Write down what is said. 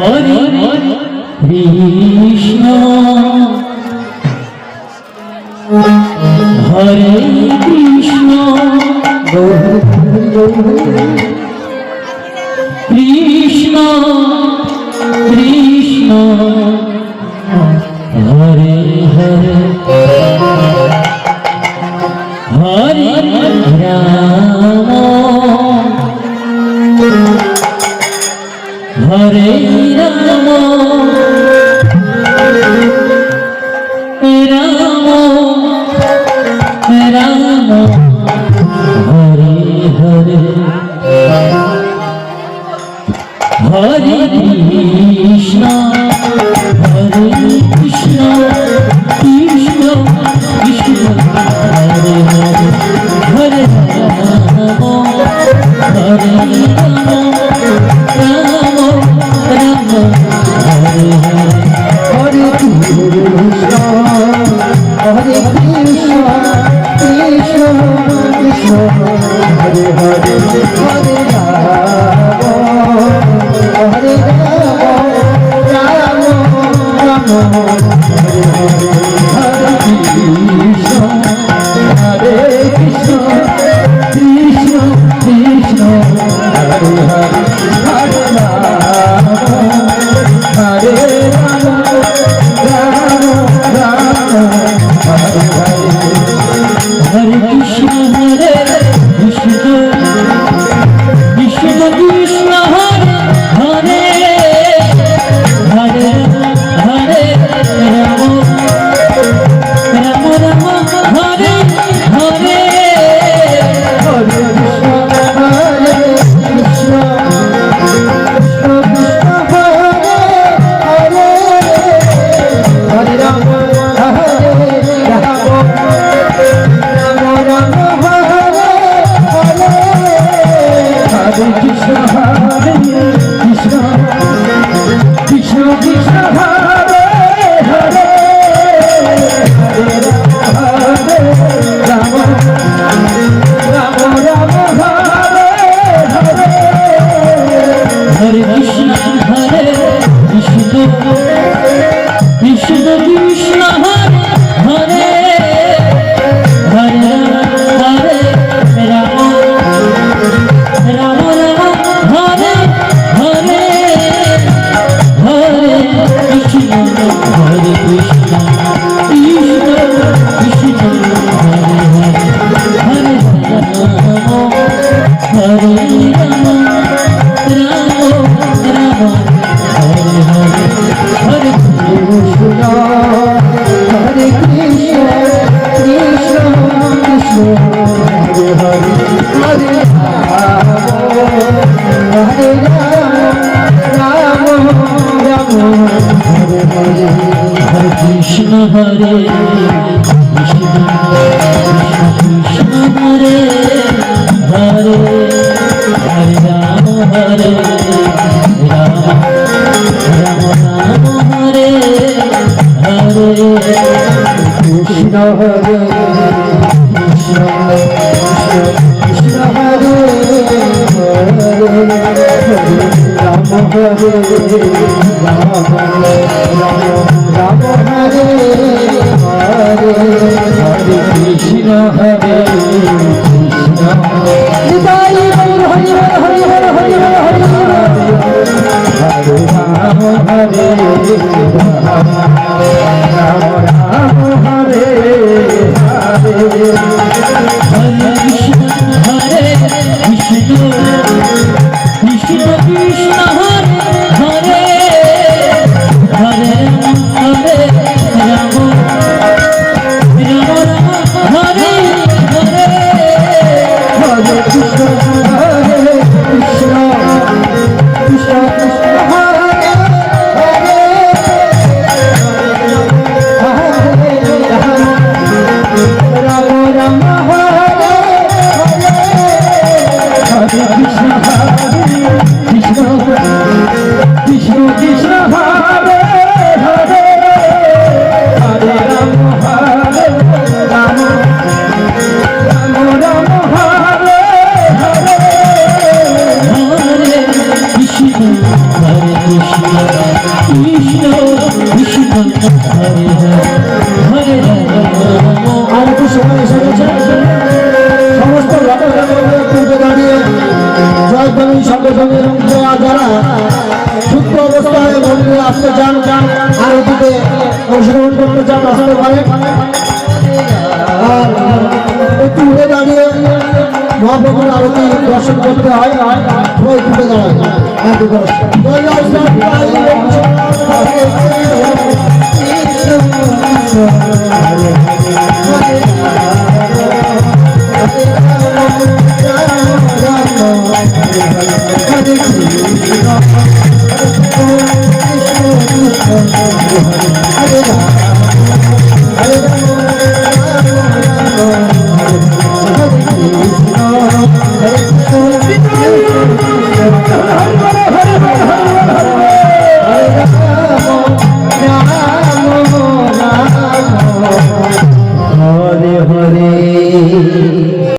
হরে কৃষ্ণ হরে কৃষ্ণ কৃষ্ণ কৃষ্ণ হরে হরে হরে রাম হরে রাম রাম রাম হরে হরে হরে কৃষ্ণ হরে কৃষ্ণ কৃষ্ণ কৃষ্ণ হরে হরে হরে রাম হরে রাম রাম রাম হরে হরে হরে কৃষ্ণ হরে কৃষ্ণ কৃষ্ণ কৃষ্ণ হরে হরে হরে রাম হরে রাম রাম হরে হরে হরে কৃষ্ণ হরে কৃষ্ণ কৃষ্ণ কৃষ্ণ হরে হরে হরে রাম হরে রাম রাম রাম হরে হরে হরে কৃষ্ণ হরে কৃষ্ণ কৃষ্ণ কৃষ্ণ হরে হরে হরে হরে রাম রাম রাম হরে হরে হরে কৃষ্ণ কৃষ্ণ কৃষ্ণ হরে হরে হরে রাম হরে রাম রাম রাম হরে হরে হরে কৃষ্ণ হরে কৃষ্ণ কৃষ্ণ কৃষ্ণ হরে হরে হরে রাম রাম রাম হরে হরে হরে কৃষ্ণ হরে কৃষ্ণ কৃষ্ণ কৃষ্ণ হরে হরে হরে হরে রাম রাম রাম হরে হরে হরে কৃষ্ণ হরে কৃষ্ণ কৃষ্ণ কৃষ্ণ হরে হরে হরে রাম হরে রাম রাম রাম হরে হরে হরে কৃষ্ণ হরে কৃষ্ণ কৃষ্ণ কৃষ্ণ হরে হরে হরে রাম রাম রাম হরে হরে হরে কৃষ্ণ হরে কৃষ্ণ কৃষ্ণ হরে হরে হরে রাম হরে রাম রাম রাম হরে হরে কৃষ্ণ হরে কৃষ্ণ কৃষ্ণ হরে হরে রাম হরে রাম রাম রাম হরে হরে হরে কৃষ্ণ হরে কৃষ্ণ নিতাই গৌর হরি হরি হরি হরি হরি হরি হরে রাম হরে রাম রাম রাম হরে হরে হরে কৃষ্ণ হরে কৃষ্ণ কৃষ্ণ কৃষ্ণ হরে হরে হরে হরে রাম রাম রাম হরে হরে হরে কৃষ্ণ হরে কৃষ্ণ কৃষ্ণ কৃষ্ণ হরে হরে রাম রাম হরে হরে হরে কৃষ্ণ হরে কৃষ্ণ কৃষ্ণ কৃষ্ণ হরে হরে হরে রাম হরে রাম রাম রাম হরে হরে হরে কৃষ্ণ হরে কৃষ্ণ কৃষ্ণ কৃষ্ণ হরে হরে রাম আর একটু সময় এসে গেছে সমস্ত ভক্তদের পূর্বে দাঁড়িয়ে জয়ধ্বনি সঙ্গে সঙ্গে যারা সুস্থ অবস্থায় মন্দিরে আসতে চান আর ওদিকে অংশগ্রহণ করতে চান আসতে পারে আর একটু উঠে দাঁড়িয়ে মহাপ্রভুর আরতি দর্শন করতে হয় সবাই উঠে দাঁড়ায় জয় জয় শ্রী